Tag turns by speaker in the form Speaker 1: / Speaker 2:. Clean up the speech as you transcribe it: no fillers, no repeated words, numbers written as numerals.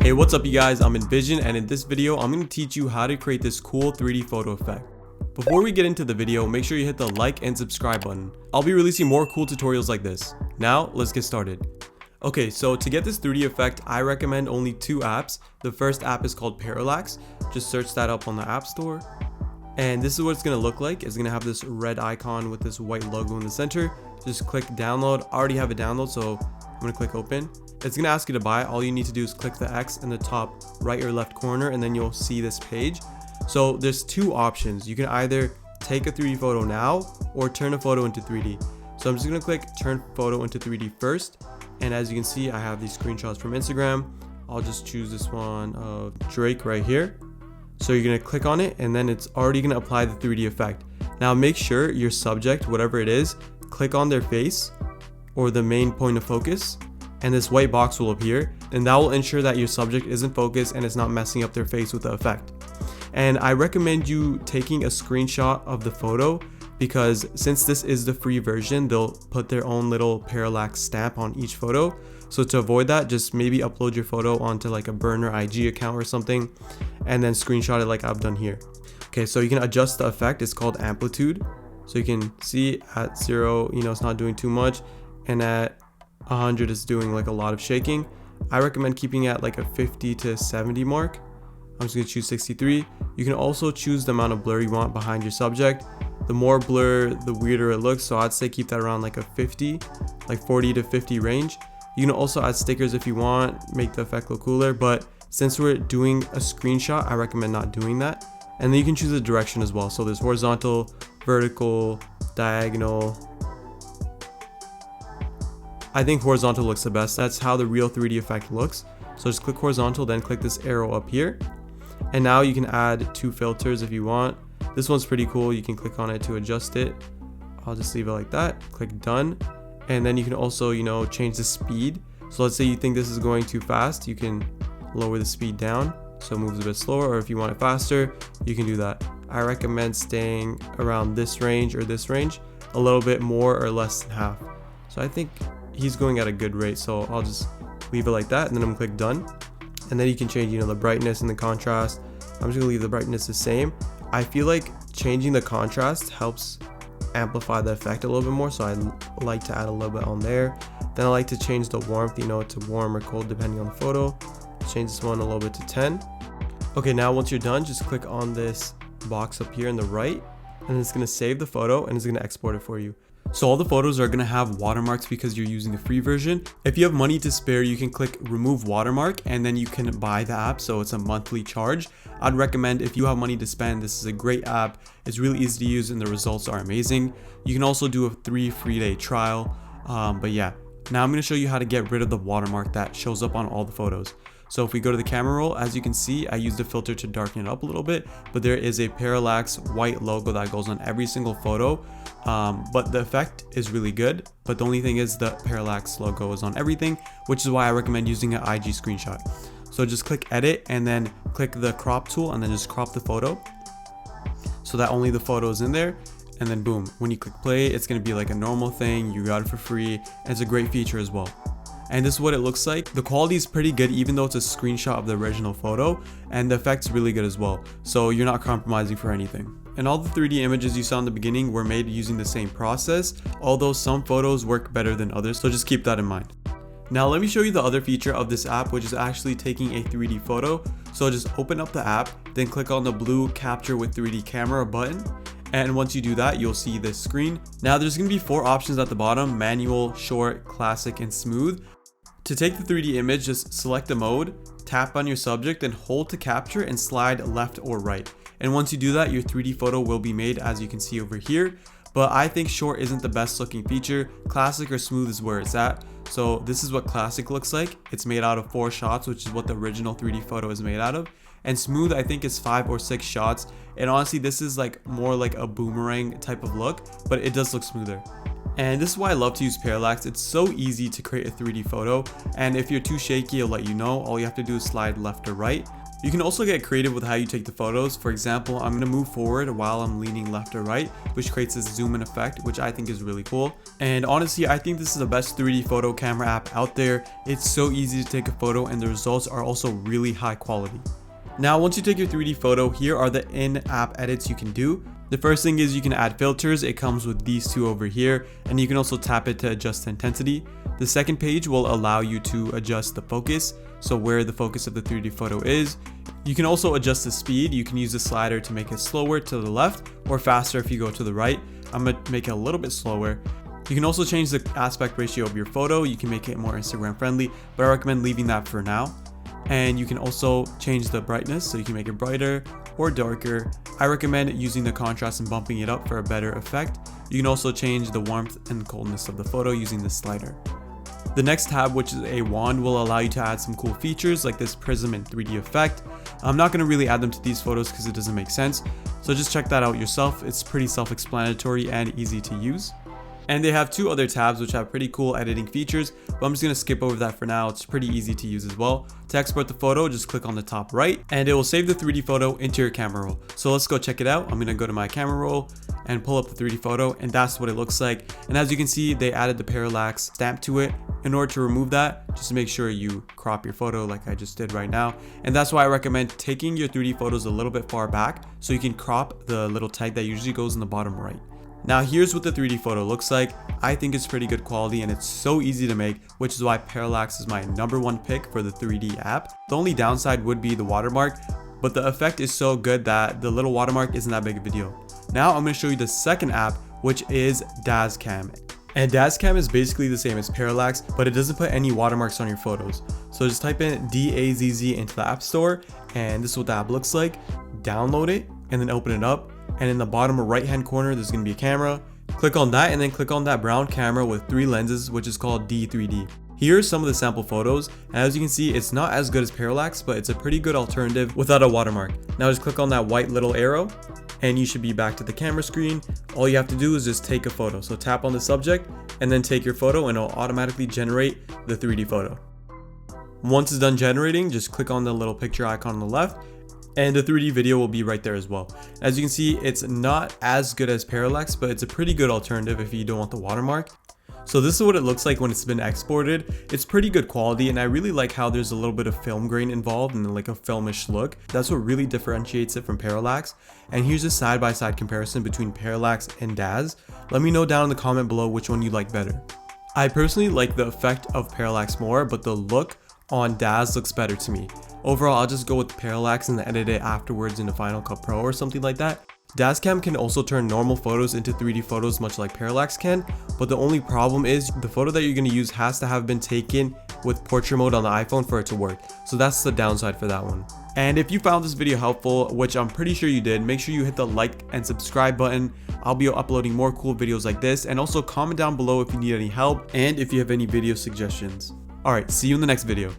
Speaker 1: Hey, what's up you guys? I'm Envision, and in this video I'm going to teach you how to create this cool 3D photo effect. Before we get into the video, make sure you hit the like and subscribe button. I'll be releasing more cool tutorials like this. Now let's get started. Okay, so to get this 3D effect, I recommend only two apps. The first app is called Parallax. Just search that up on the App Store. And this is what it's going to look like. It's going to have this red icon with this white logo in the center. Just click download. I already have it download, so I'm going to click open. It's going to ask you to buy. All you need to do is click the X in the top right or left corner, and then you'll see this page. So there's two options. You can either take a 3D photo now or turn a photo into 3D. So I'm just going to click turn photo into 3D first. And as you can see, I have these screenshots from Instagram. I'll just choose this one of Drake right here. So you're going to click on it, and then it's already going to apply the 3D effect. Now make sure your subject, whatever it is, click on their face or the main point of focus, and this white box will appear, and that will ensure that your subject isn't focused and it's not messing up their face with the effect. And I recommend you taking a screenshot of the photo, because since this is the free version, they'll put their own little Parallax stamp on each photo. So to avoid that, just maybe upload your photo onto like a burner IG account or something, and then screenshot it like I've done here. Okay, so you can adjust the effect. It's called amplitude. So you can see at 0, it's not doing too much, and at 100 is doing like a lot of shaking. I recommend keeping it at like a 50 to 70 mark. I'm just gonna choose 63. You can also choose the amount of blur you want behind your subject. The more blur, the weirder it looks, so I'd say keep that around like a 50, like 40 to 50 range. You can also add stickers if you want, make the effect look cooler, but since we're doing a screenshot, I recommend not doing that. And then you can choose a direction as well. So there's horizontal, vertical, diagonal. I think horizontal looks the best. That's how the real 3D effect looks. So just click horizontal, then click this arrow up here. And now you can add two filters if you want. This one's pretty cool. You can click on it to adjust it. I'll just leave it like that. Click done. And then you can also, change the speed. So let's say you think this is going too fast, you can lower the speed down so it moves a bit slower, or if you want it faster, you can do that. I recommend staying around this range or this range, a little bit more or less than half. So I think he's going at a good rate, so I'll just leave it like that, and then I'm gonna click done. And then you can change, the brightness and the contrast. I'm just gonna leave the brightness the same. I feel like changing the contrast helps amplify the effect a little bit more, so I like to add a little bit on there. Then I like to change the warmth, to warm or cold depending on the photo. Change this one a little bit to 10. Okay, now once you're done, just click on this box up here in the right, and it's gonna save the photo and it's gonna export it for you. So all the photos are gonna have watermarks because you're using the free version. If you have money to spare, you can click remove watermark, and then you can buy the app, so it's a monthly charge. I'd recommend, if you have money to spend, this is a great app. It's really easy to use and the results are amazing. You can also do a 3 free day trial. But yeah, now I'm gonna show you how to get rid of the watermark that shows up on all the photos. So if we go to the camera roll, as you can see, I used a filter to darken it up a little bit, but there is a Parallax white logo that goes on every single photo. But the effect is really good, but the only thing is the Parallax logo is on everything, which is why I recommend using an IG screenshot. So just click edit and then click the crop tool, and then just crop the photo so that only the photo is in there. And then boom, when you click play, it's going to be like a normal thing. You got it for free, and it's a great feature as well. And this is what it looks like. The quality is pretty good, even though it's a screenshot of the original photo, and the effect's really good as well. So you're not compromising for anything. And all the 3D images you saw in the beginning were made using the same process, although some photos work better than others, so just keep that in mind. Now let me show you the other feature of this app, which is actually taking a 3D photo. So just open up the app, then click on the blue capture with 3D camera button. And once you do that, you'll see this screen. Now there's going to be 4 options at the bottom: manual, short, classic, and smooth. To take the 3D image, just select a mode, tap on your subject, then hold to capture and slide left or right. And once you do that, your 3D photo will be made, as you can see over here. But I think short isn't the best looking feature. Classic or smooth is where it's at. So this is what classic looks like. It's made out of 4 shots, which is what the original 3D photo is made out of. And smooth, I think, is 5 or 6 shots. And honestly, this is like more like a boomerang type of look, but it does look smoother. And this is why I love to use Parallax. It's so easy to create a 3D photo, and if you're too shaky, it'll let you know. All you have to do is slide left or right. You can also get creative with how you take the photos. For example, I'm going to move forward while I'm leaning left or right, which creates this zoom in effect, which I think is really cool. And honestly, I think this is the best 3D photo camera app out there. It's so easy to take a photo and the results are also really high quality. Now, once you take your 3D photo, here are the in-app edits you can do. The first thing is you can add filters. It comes with these two over here, and you can also tap it to adjust the intensity. The second page will allow you to adjust the focus, so where the focus of the 3D photo is. You can also adjust the speed. You can use the slider to make it slower to the left or faster if you go to the right. I'm going to make it a little bit slower. You can also change the aspect ratio of your photo. You can make it more Instagram friendly, but I recommend leaving that for now. And you can also change the brightness, so you can make it brighter or darker. I recommend using the contrast and bumping it up for a better effect. You can also change the warmth and coldness of the photo using the slider. The next tab, which is a wand, will allow you to add some cool features like this prism and 3D effect. I'm not going to really add them to these photos because it doesn't make sense, so just check that out yourself. It's pretty self-explanatory and easy to use. And they have two other tabs which have pretty cool editing features, but I'm just going to skip over that for now. It's pretty easy to use as well. To export the photo, just click on the top right and it will save the 3D photo into your camera roll. So let's go check it out. I'm going to go to my camera roll and pull up the 3D photo, and that's what it looks like. And as you can see, they added the parallax stamp to it. In order to remove that, just make sure you crop your photo like I just did right now. And that's why I recommend taking your 3D photos a little bit far back so you can crop the little tag that usually goes in the bottom right. Now here's what the 3D photo looks like. I think it's pretty good quality and it's so easy to make, which is why Parallax is my #1 pick for the 3D app. The only downside would be the watermark, but the effect is so good that the little watermark isn't that big of a deal. Now I'm going to show you the second app, which is Daz Cam. And Daz Cam is basically the same as Parallax, but it doesn't put any watermarks on your photos. So just type in DAZZ into the App Store, and this is what the app looks like. Download it and then open it up. And in the bottom right hand corner, there's going to be a camera. Click on that and then click on that brown camera with 3 lenses, which is called D3D. Here are some of the sample photos, and as you can see, it's not as good as Parallax, but it's a pretty good alternative without a watermark. Now just click on that white little arrow and you should be back to the camera screen. All you have to do is just take a photo. So tap on the subject and then take your photo and it'll automatically generate the 3D photo. Once it's done generating, just click on the little picture icon on the left and the 3D video will be right there as well. As you can see, it's not as good as Parallax, but it's a pretty good alternative if you don't want the watermark. So this is what it looks like when it's been exported. It's pretty good quality, and I really like how there's a little bit of film grain involved and like a filmish look. That's what really differentiates it from Parallax. And here's a side-by-side comparison between Parallax and Daz. Let me know down in the comment below which one you like better. I personally like the effect of Parallax more, but the look on Daz looks better to me. Overall, I'll just go with Parallax and edit it afterwards in the Final Cut Pro or something like that. Daz Cam can also turn normal photos into 3D photos much like Parallax can, but the only problem is the photo that you're going to use has to have been taken with portrait mode on the iPhone for it to work. So that's the downside for that one. And if you found this video helpful, which I'm pretty sure you did, make sure you hit the like and subscribe button. I'll be uploading more cool videos like this, and also comment down below if you need any help and if you have any video suggestions. Alright, see you in the next video.